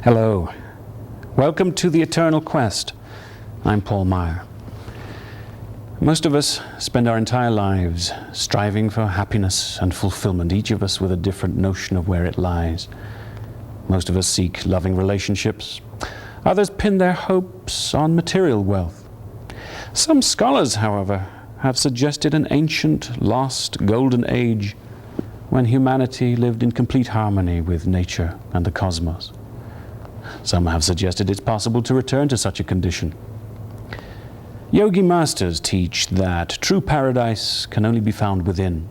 Hello. Welcome to the Eternal Quest. I'm Paul Meyer. Most of us spend our entire lives striving for happiness and fulfillment, each of us with a different notion of where it lies. Most of us seek loving relationships. Others pin their hopes on material wealth. Some scholars, however, have suggested an ancient, lost, golden age when humanity lived in complete harmony with nature and the cosmos. Some have suggested it's possible to return to such a condition. Yogi masters teach that true paradise can only be found within,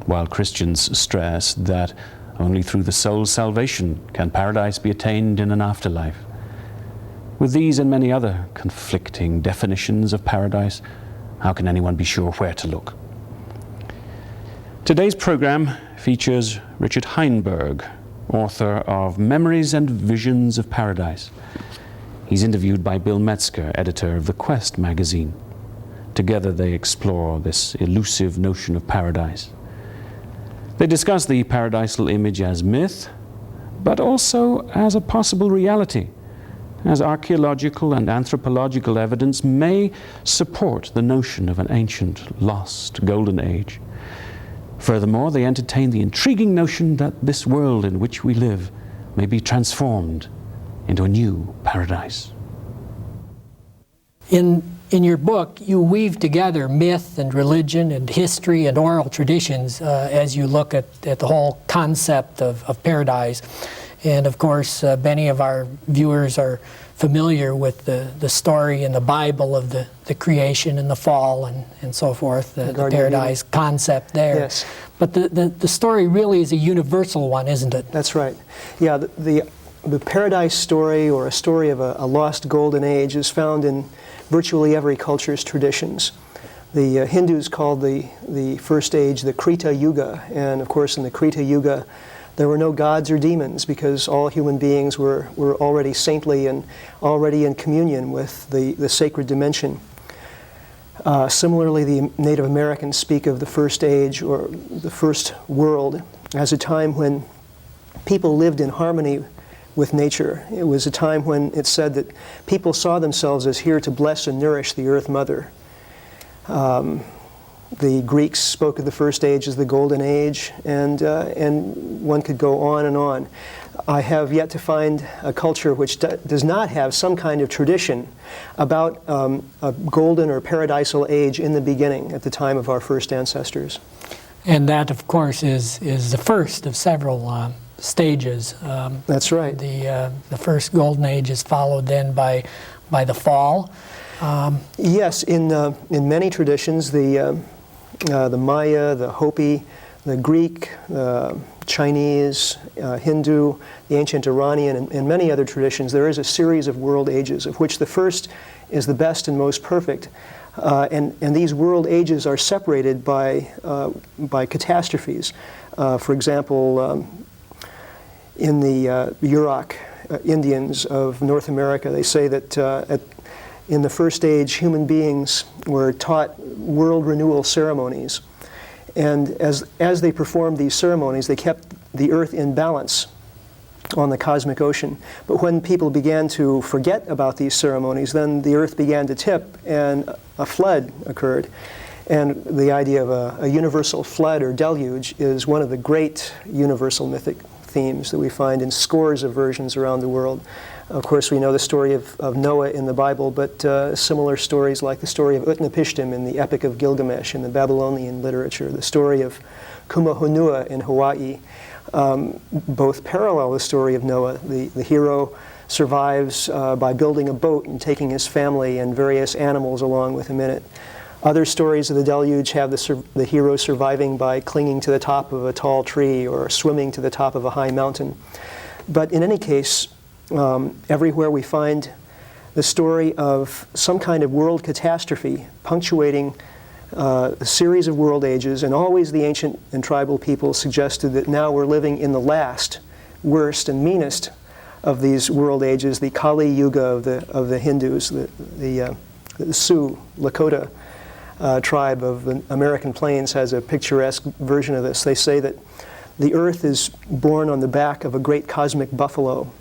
while Christians stress that only through the soul's salvation can paradise be attained in an afterlife. With these and many other conflicting definitions of paradise, how can anyone be sure where to look? Today's program features Richard Heinberg, author of Memories and Visions of Paradise. He's interviewed by Bill Metzger, editor of The Quest magazine. Together they explore this elusive notion of paradise. They discuss the paradisal image as myth, but also as a possible reality, as archaeological and anthropological evidence may support the notion of an ancient, lost, golden age. Furthermore, they entertain the intriguing notion that this world in which we live may be transformed into a new paradise. In your book, you weave together myth and religion and history and oral traditions as you look at the whole concept of paradise. And of course, many of our viewers are familiar with the story in the Bible of the creation and the fall and so forth, the paradise concept there. Yes. But the story really is a universal one, isn't it? That's right. Yeah, the paradise story, or a story of a lost golden age, is found in virtually every culture's traditions. The Hindus called the first age the Krita Yuga, and of course in the Krita Yuga there were no gods or demons because all human beings were already saintly and already in communion with the sacred dimension. Similarly, the Native Americans speak of the first age, or the first world, as a time when people lived in harmony with nature. It was a time when it's said that people saw themselves as here to bless and nourish the Earth Mother. The Greeks spoke of the first age as the Golden Age, and one could go on and on. I have yet to find a culture which does not have some kind of tradition about a golden or paradisal age in the beginning, at the time of our first ancestors. And that, of course, is the first of several stages. That's right. The first golden age is followed then by the fall. Yes, in many traditions, the Maya, the Hopi, the Greek, Chinese, Hindu, the ancient Iranian, and many other traditions, there is a series of world ages, of which the first is the best and most perfect. And these world ages are separated by catastrophes. For example, in the Yurok Indians of North America, they say that in the first age, human beings were taught world renewal ceremonies. And as they performed these ceremonies, they kept the earth in balance on the cosmic ocean. But when people began to forget about these ceremonies, then the earth began to tip and a flood occurred. And the idea of a universal flood or deluge is one of the great universal mythic themes that we find in scores of versions around the world. Of course, we know the story of Noah in the Bible, but similar stories like the story of Utnapishtim in the Epic of Gilgamesh in the Babylonian literature, the story of Kumahonua in Hawaii, both parallel the story of Noah. The hero survives by building a boat and taking his family and various animals along with him in it. Other stories of the deluge have the hero surviving by clinging to the top of a tall tree or swimming to the top of a high mountain. But in any case, everywhere we find the story of some kind of world catastrophe punctuating a series of world ages, and always the ancient and tribal people suggested that now we're living in the last, worst, and meanest of these world ages, the Kali Yuga of the Hindus, the Sioux, Lakota tribe of the American Plains has a picturesque version of this. They say that the earth is born on the back of a great cosmic buffalo,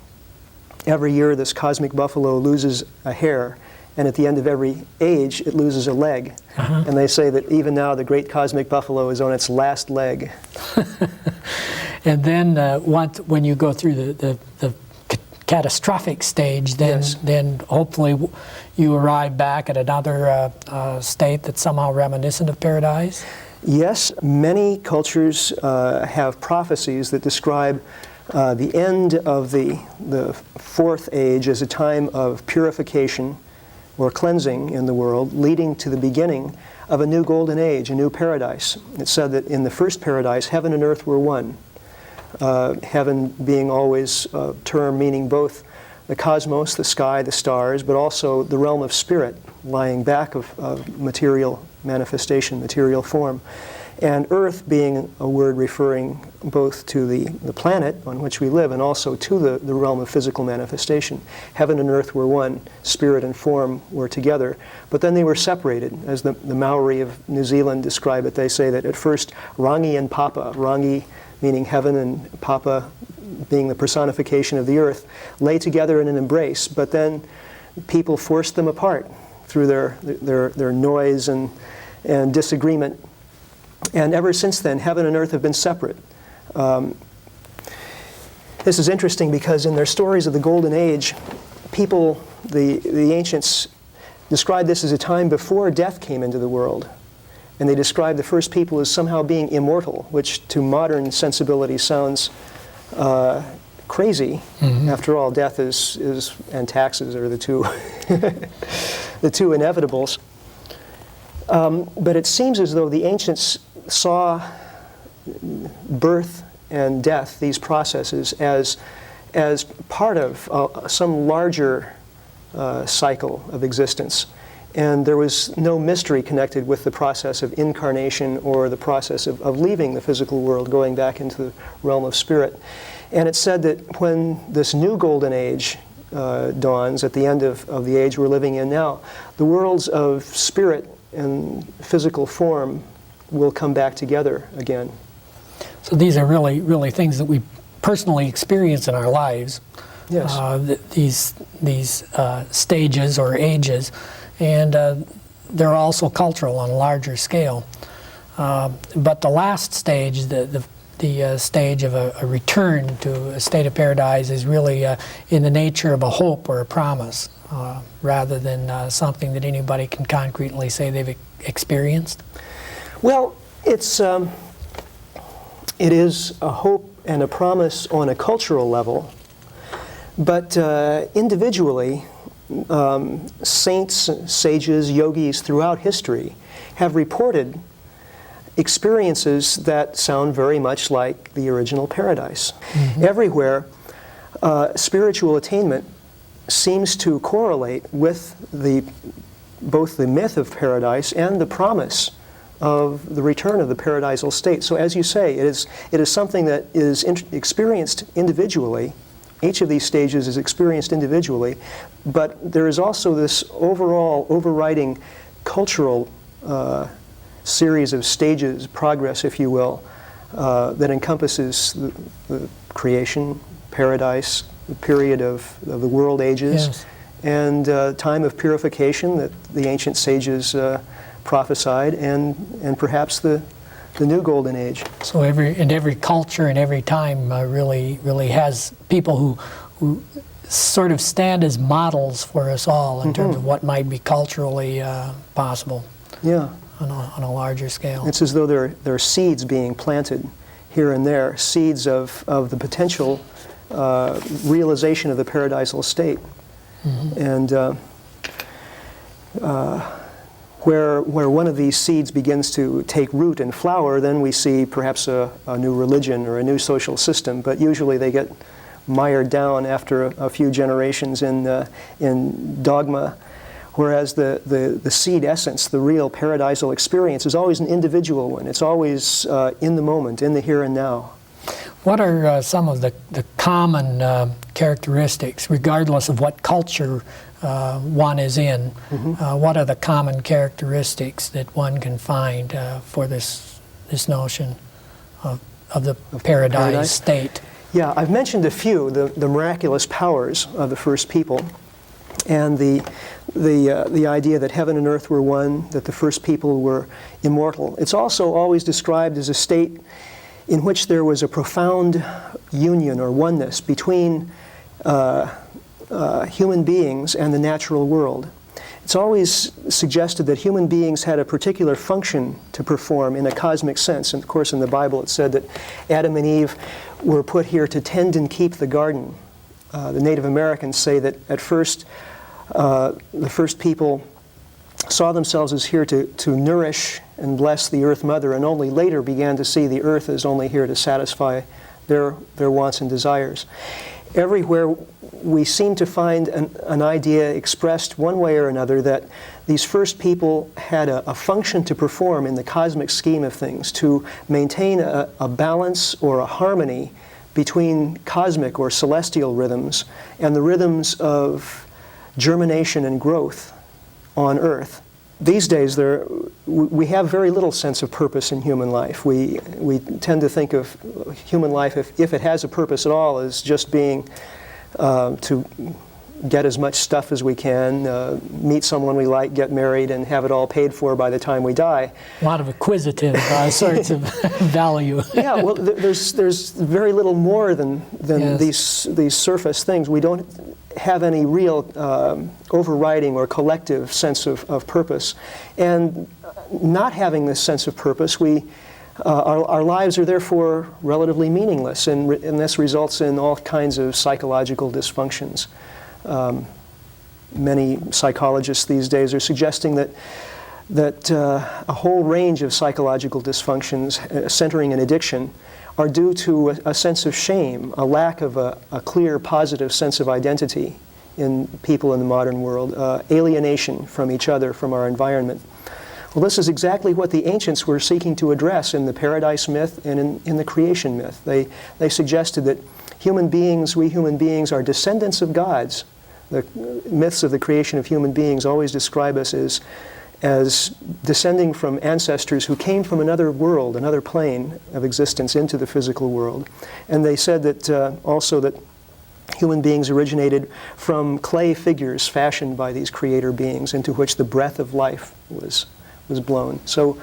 every year this cosmic buffalo loses a hair, and at the end of every age it loses a leg. And they say that even now the great cosmic buffalo is on its last leg. And then when you go through the catastrophic stage, then hopefully you arrive back at another state that's somehow reminiscent of paradise? Yes, many cultures have prophecies that describe the end of the fourth age as a time of purification or cleansing in the world, leading to the beginning of a new golden age, a new paradise. It's said that in the first paradise, heaven and earth were one. Heaven being always a term meaning both the cosmos, the sky, the stars, but also the realm of spirit lying back of material manifestation, material form. And earth being a word referring both to the planet on which we live and also to the realm of physical manifestation. Heaven and earth were one, spirit and form were together, but then they were separated. As the Maori of New Zealand describe it, they say that at first Rangi and Papa, Rangi meaning heaven and Papa being the personification of the earth, lay together in an embrace, but then people forced them apart through their noise and disagreement. And ever since then, heaven and earth have been separate. This is interesting because in their stories of the Golden Age, people, the ancients, described this as a time before death came into the world. And they described the first people as somehow being immortal, which to modern sensibility sounds crazy. After all, death is and taxes are the two the two inevitables. But it seems as though the ancients saw birth and death, these processes, as part of some larger cycle of existence. And there was no mystery connected with the process of incarnation or the process of leaving the physical world, going back into the realm of spirit. And it's said that when this new golden age dawns at the end of the age we're living in now, the worlds of spirit and physical form will come back together again. So these are really things that we personally experience in our lives. Yes. These stages or ages, and they're also cultural on a larger scale. But the last stage, the stage of a return to a state of paradise, is really in the nature of a hope or a promise, rather than something that anybody can concretely say they've experienced? Well, it is a hope and a promise on a cultural level, but individually, saints, sages, yogis throughout history have reported experiences that sound very much like the original paradise. Everywhere, spiritual attainment seems to correlate with both the myth of paradise and the promise of the return of the paradisal state. So as you say, it is something that is experienced individually. Each of these stages is experienced individually, but there is also this overall overriding cultural series of stages, progress, if you will, that encompasses the creation, paradise, the period of the world ages, and time of purification that the ancient sages prophesied, and perhaps the new golden age. So every culture and every time really has people who sort of stand as models for us all in terms of what might be culturally possible. Yeah. On a larger scale. It's as though there are seeds being planted here and there, seeds of the potential realization of the paradisal state. And where one of these seeds begins to take root and flower, then we see perhaps a new religion or a new social system, but usually they get mired down after a few generations in dogma. Whereas the seed essence, the real paradisal experience, is always an individual one. It's always in the moment, in the here and now. What are some of the common characteristics, regardless of what culture one is in? What are the common characteristics that one can find for this notion of the paradise state? Yeah, I've mentioned a few, the miraculous powers of the first people, and the idea that heaven and earth were one, that the first people were immortal. It's also always described as a state in which there was a profound union or oneness between human beings and the natural world. It's always suggested that human beings had a particular function to perform in a cosmic sense. And of course, in the Bible it said that Adam and Eve were put here to tend and keep the garden. The Native Americans say that at first, the first people saw themselves as here to nourish and bless the earth mother, and only later began to see the earth as only here to satisfy their wants and desires. Everywhere we seem to find an idea expressed one way or another that these first people had a function to perform in the cosmic scheme of things, to maintain a balance or a harmony between cosmic or celestial rhythms and the rhythms of germination and growth on Earth. These days, we have very little sense of purpose in human life. We tend to think of human life, if it has a purpose at all, as just being to get as much stuff as we can, meet someone we like, get married, and have it all paid for by the time we die. A lot of acquisitive sorts of value. Yeah, well, there's very little more than Yes. these surface things. We don't have any real overriding or collective sense of purpose. And not having this sense of purpose, our lives are therefore relatively meaningless, and this results in all kinds of psychological dysfunctions. Many psychologists these days are suggesting that a whole range of psychological dysfunctions centering in addiction are due to a sense of shame, a lack of a clear, positive sense of identity in people in the modern world, alienation from each other, from our environment. Well, this is exactly what the ancients were seeking to address in the paradise myth and in the creation myth. They suggested that we human beings, are descendants of gods. The myths of the creation of human beings always describe us as descending from ancestors who came from another world, another plane of existence into the physical world. And they said that also that human beings originated from clay figures fashioned by these creator beings into which the breath of life was blown. So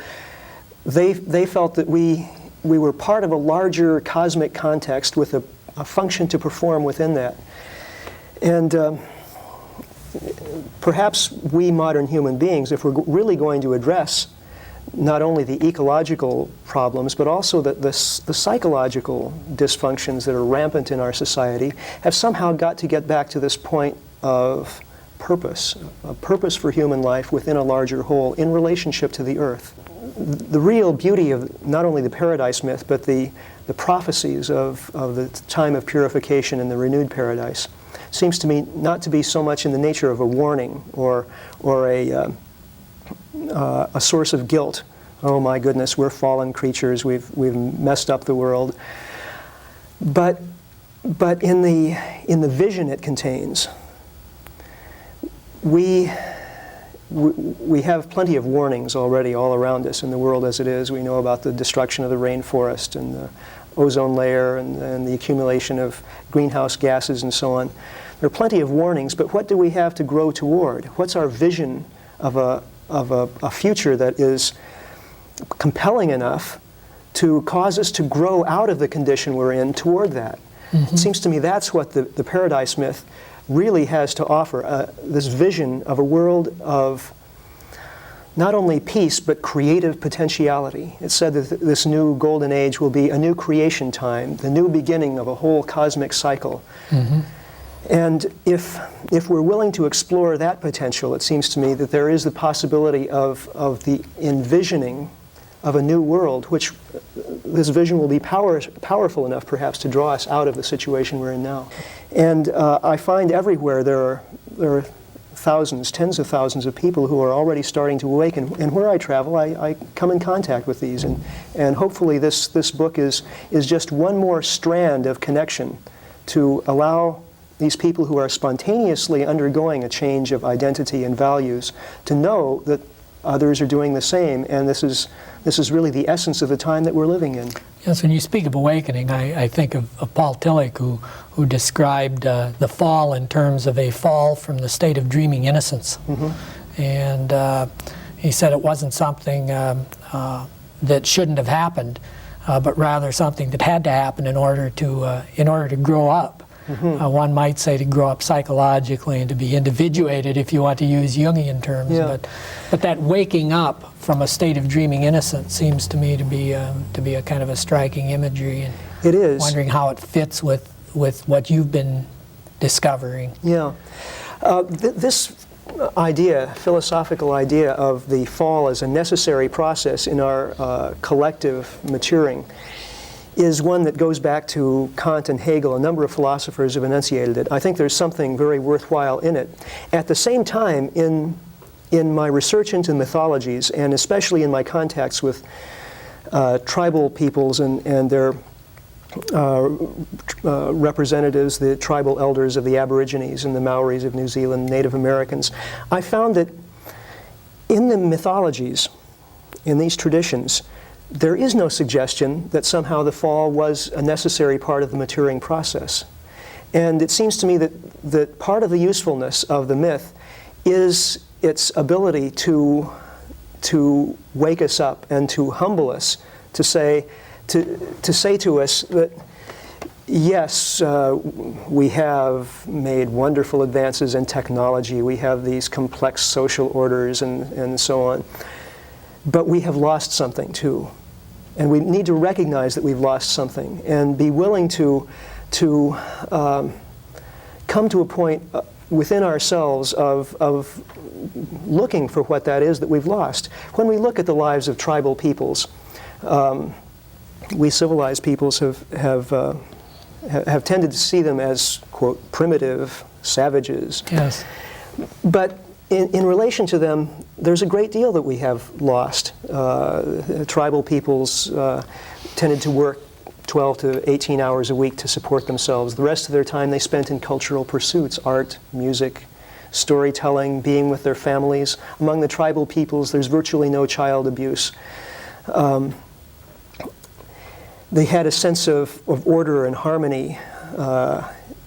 they felt that we were part of a larger cosmic context with a function to perform within that. And perhaps we modern human beings, if we're really going to address not only the ecological problems, but also the psychological dysfunctions that are rampant in our society, have somehow got to get back to this point of purpose, a purpose for human life within a larger whole in relationship to the earth. The real beauty of not only the paradise myth, but the prophecies of the time of purification and the renewed paradise seems to me not to be so much in the nature of a warning or a source of guilt. Oh my goodness, we're fallen creatures. We've messed up the world. But in the vision it contains, we have plenty of warnings already all around us in the world as it is. We know about the destruction of the rainforest and the ozone layer and the accumulation of greenhouse gases and so on. There are plenty of warnings, but what do we have to grow toward? What's our vision of a future that is compelling enough to cause us to grow out of the condition we're in toward that? Mm-hmm. It seems to me that's what the paradise myth really has to offer, this vision of a world of not only peace, but creative potentiality. It's said that this new golden age will be a new creation time, the new beginning of a whole cosmic cycle. Mm-hmm. And if we're willing to explore that potential, it seems to me that there is the possibility of the envisioning of a new world, which this vision will be powerful enough perhaps to draw us out of the situation we're in now. And I find everywhere there are thousands, tens of thousands of people who are already starting to awaken. And where I travel, I come in contact with these. And hopefully this book is just one more strand of connection to allow these people who are spontaneously undergoing a change of identity and values to know that others are doing the same, and this is really the essence of the time that we're living in. Yes, when you speak of awakening, I think of Paul Tillich, who described the fall in terms of a fall from the state of dreaming innocence. And he said it wasn't something that shouldn't have happened, but rather something that had to happen in order to grow up. One might say to grow up psychologically and to be individuated, if you want to use Jungian terms. Yeah. But that waking up from a state of dreaming innocence seems to me to be a kind of a striking imagery. And It is. wondering how it fits with what you've been discovering. Yeah. This idea, philosophical idea of the fall as a necessary process in our collective maturing, is one that goes back to Kant and Hegel. A number of philosophers have enunciated it. I think there's something very worthwhile in it. At the same time, in my research into mythologies, and especially in my contacts with tribal peoples and their representatives, the tribal elders of the Aborigines and the Maoris of New Zealand, Native Americans, I found that in the mythologies, in these traditions, there is no suggestion that somehow the fall was a necessary part of the maturing process. And it seems to me that part of the usefulness of the myth is its ability to wake us up and to humble us, to say to us that, yes, we have made wonderful advances in technology, we have these complex social orders and so on, but we have lost something too. And we need to recognize that we've lost something and be willing to come to a point within ourselves of looking for what that is that we've lost. When we look at the lives of tribal peoples, we civilized peoples have tended to see them as, quote, primitive savages. Yes. But in relation to them, there's a great deal that we have lost. Tribal peoples tended to work 12 to 18 hours a week to support themselves. The rest of their time they spent in cultural pursuits, art, music, storytelling, being with their families. Among the tribal peoples, there's virtually no child abuse. They had a sense of order and harmony,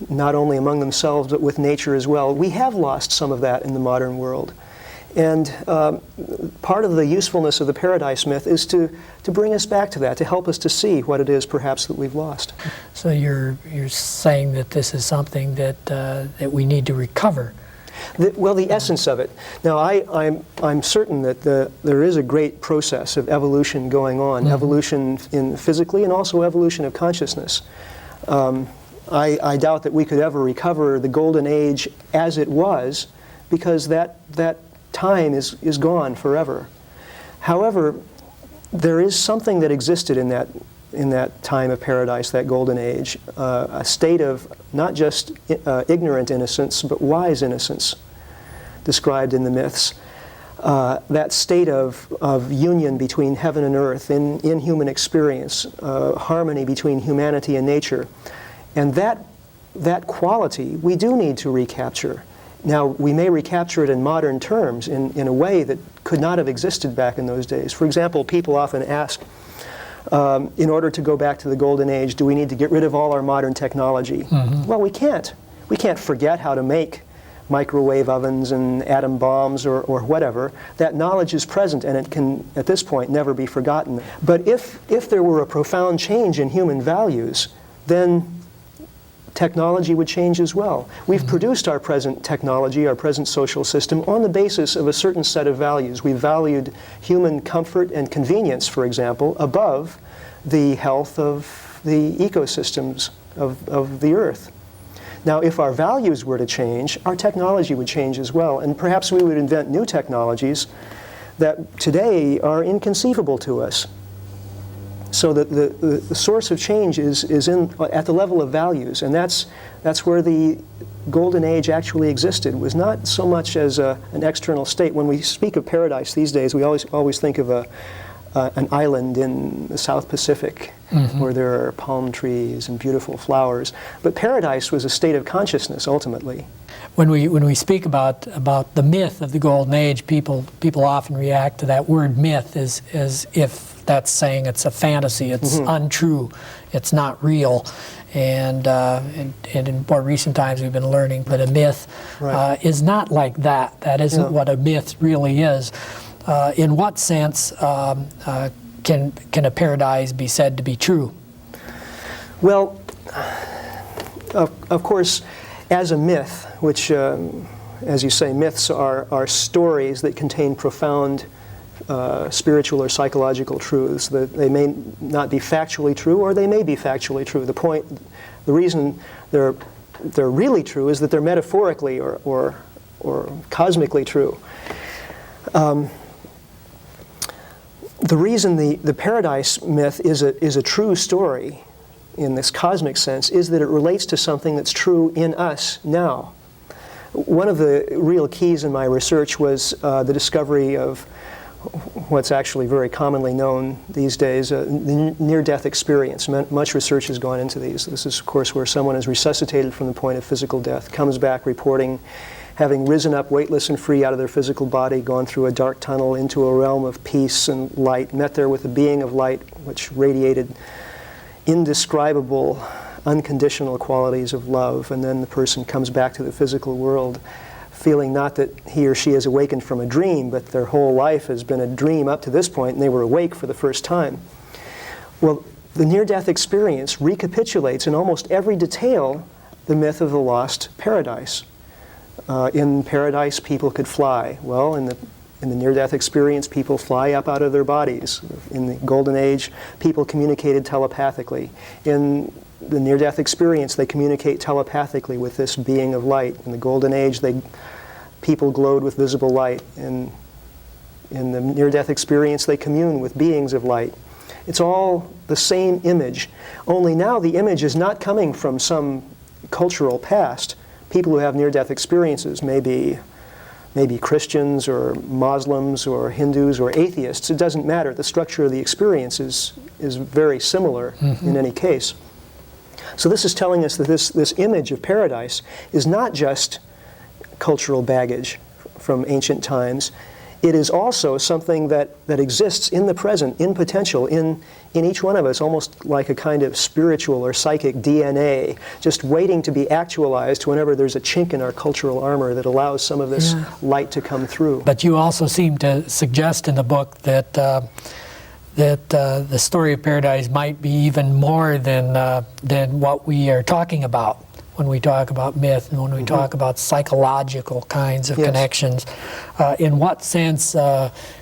not only among themselves, but with nature as well. We have lost some of that in the modern world. And part of the usefulness of the paradise myth is to bring us back to that, to help us to see what it is perhaps that we've lost. So you're saying that this is something that we need to recover. Well, the essence of it. Now, I'm certain that there is a great process of evolution going on, evolution in physically and also evolution of consciousness. I doubt that we could ever recover the golden age as it was, because that time is gone forever. However, there is something that existed in that time of paradise, that golden age, a state of not just ignorant innocence, but wise innocence, described in the myths. That state of union between heaven and earth in human experience, harmony between humanity and nature. And that quality we do need to recapture. Now, we may recapture it in modern terms in a way that could not have existed back in those days. For example, people often ask, in order to go back to the golden age, do we need to get rid of all our modern technology? Well, we can't. We can't forget how to make microwave ovens and atom bombs or whatever. That knowledge is present, and it can, at this point, never be forgotten. But if there were a profound change in human values, then technology would change as well. We've produced our present technology, our present social system, on the basis of a certain set of values. We valued human comfort and convenience, for example, above the health of the ecosystems of the earth. Now, if our values were to change, our technology would change as well, and perhaps we would invent new technologies that today are inconceivable to us. So that the source of change is at the level of values, and that's where the golden age actually existed, was not so much as an external state. When we speak of paradise these days, we always think of an island in the South Pacific where there are palm trees and beautiful flowers. But paradise was a state of consciousness ultimately. When we speak about the myth of the golden age, people often react to that word myth as if that's saying it's a fantasy, it's untrue, it's not real. And in more recent times we've been learning that a myth is not like that. That isn't what a myth really is. In what sense can a paradise be said to be true? Well, of course, as a myth, which, as you say, myths are stories that contain profound spiritual or psychological truths. That they may not be factually true, or they may be factually true. The reason they're really true is that they're metaphorically or cosmically true. The reason the paradise myth is a true story in this cosmic sense is that it relates to something that's true in us now. One of the real keys in my research was the discovery of what's actually very commonly known these days, the near-death experience. Much research has gone into these. This is, of course, where someone is resuscitated from the point of physical death, comes back reporting having risen up weightless and free out of their physical body, gone through a dark tunnel into a realm of peace and light, met there with a being of light which radiated indescribable, unconditional qualities of love, and then the person comes back to the physical world feeling not that he or she has awakened from a dream, but their whole life has been a dream up to this point, and they were awake for the first time. Well, the near-death experience recapitulates in almost every detail the myth of the lost paradise. In paradise, people could fly. Well, in the near-death experience, people fly up out of their bodies. In the Golden Age, people communicated telepathically. In the near-death experience, they communicate telepathically with this being of light. In the Golden Age, people glowed with visible light. In the near-death experience, they commune with beings of light. It's all the same image, only now the image is not coming from some cultural past. People who have near-death experiences may be Christians or Muslims or Hindus or atheists. It doesn't matter. The structure of the experience is very similar in any case. So this is telling us that this image of paradise is not just cultural baggage from ancient times. It is also something that exists in the present, in potential, in each one of us, almost like a kind of spiritual or psychic DNA, just waiting to be actualized whenever there's a chink in our cultural armor that allows some of this light to come through. But you also seem to suggest in the book that the story of paradise might be even more than what we are talking about when we talk about myth and when we talk about psychological kinds of connections. In what sense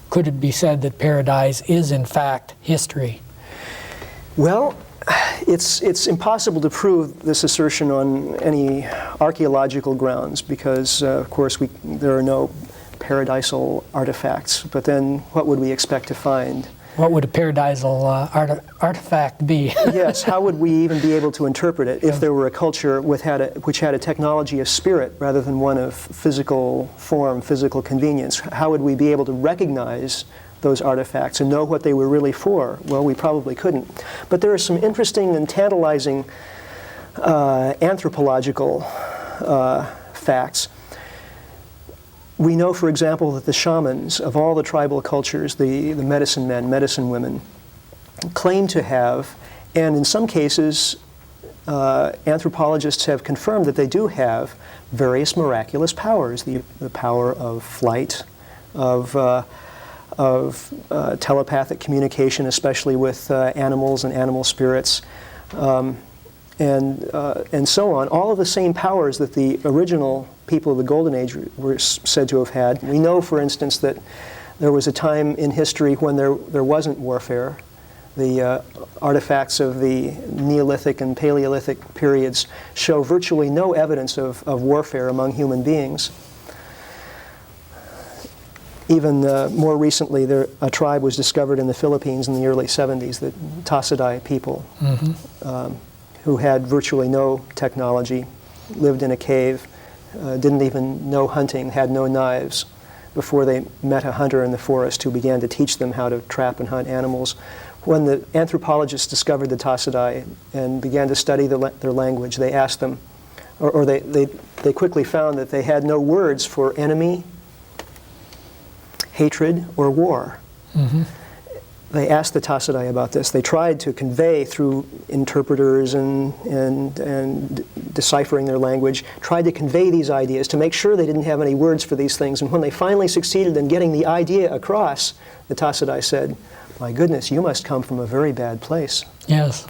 could it be said that paradise is in fact history? Well, it's impossible to prove this assertion on any archaeological grounds because, of course, there are no paradisal artifacts. But then what would we expect to find? What would a paradisal artifact be? Yes, how would we even be able to interpret it if there were a culture which had a technology of spirit rather than one of physical form, physical convenience? How would we be able to recognize those artifacts and know what they were really for? Well, we probably couldn't. But there are some interesting and tantalizing anthropological facts. We know, for example, that the shamans of all the tribal cultures, the medicine men, medicine women, claim to have, and in some cases, anthropologists have confirmed that they do have various miraculous powers, the power of flight, of telepathic communication, especially with animals and animal spirits, and so on. All of the same powers that the original people of the Golden Age were said to have had. We know, for instance, that there was a time in history when there wasn't warfare. The artifacts of the Neolithic and Paleolithic periods show virtually no evidence of warfare among human beings. Even more recently, a tribe was discovered in the Philippines in the early 70s, the Tasadai people, who had virtually no technology, lived in a cave, didn't even know hunting, had no knives, before they met a hunter in the forest who began to teach them how to trap and hunt animals. When the anthropologists discovered the Tasadai and began to study their language, they asked them, or they quickly found that they had no words for enemy, hatred, or war. they asked the Tasadai about this. They tried to convey through interpreters and deciphering their language, tried to convey these ideas to make sure they didn't have any words for these things. And when they finally succeeded in getting the idea across, the Tasadai said, "My goodness, you must come from a very bad place." Yes.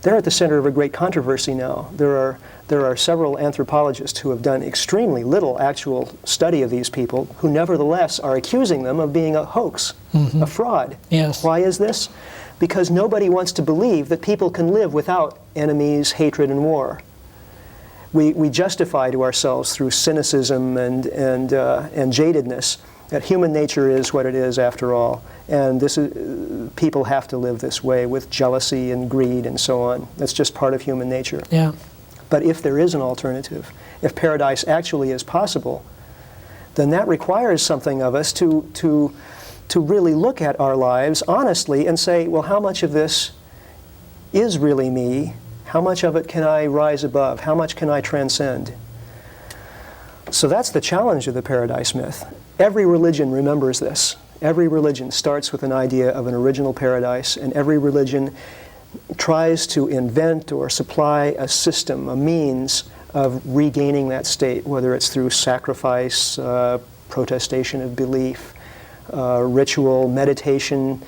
They're at the center of a great controversy now. There are several anthropologists who have done extremely little actual study of these people, who nevertheless are accusing them of being a hoax, a fraud. Yes. Why is this? Because nobody wants to believe that people can live without enemies, hatred, and war. We justify to ourselves through cynicism and jadedness that human nature is what it is after all, and people have to live this way with jealousy and greed and so on. That's just part of human nature. Yeah. But if there is an alternative, if paradise actually is possible, then that requires something of us to really look at our lives honestly and say, well, how much of this is really me? How much of it can I rise above? How much can I transcend? So that's the challenge of the paradise myth. Every religion remembers this. Every religion starts with an idea of an original paradise, and every religion tries to invent or supply a system, a means of regaining that state, whether it's through sacrifice, protestation of belief, ritual, meditation,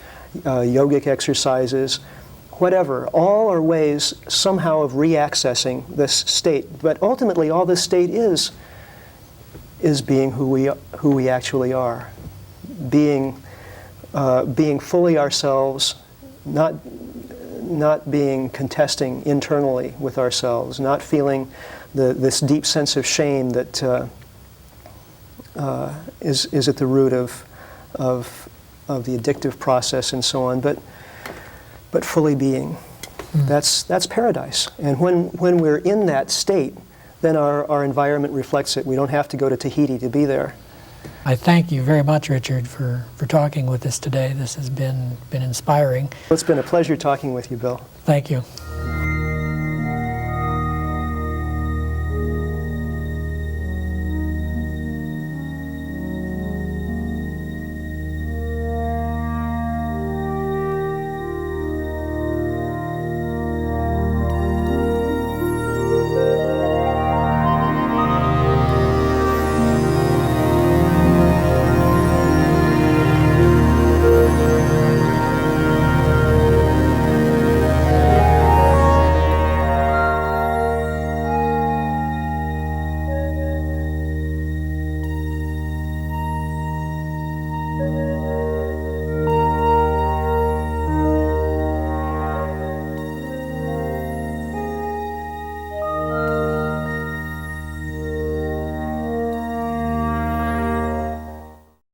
yogic exercises, whatever. All are ways somehow of re-accessing this state. But ultimately, all this state is being who we actually are, being fully ourselves, not being contesting internally with ourselves, not feeling this deep sense of shame that is at the root of the addictive process and so on, but fully being. That's paradise. And when we're in that state, then our environment reflects it. We don't have to go to Tahiti to be there. I thank you very much, Richard, for talking with us today. This has been inspiring. It's been a pleasure talking with you, Bill. Thank you.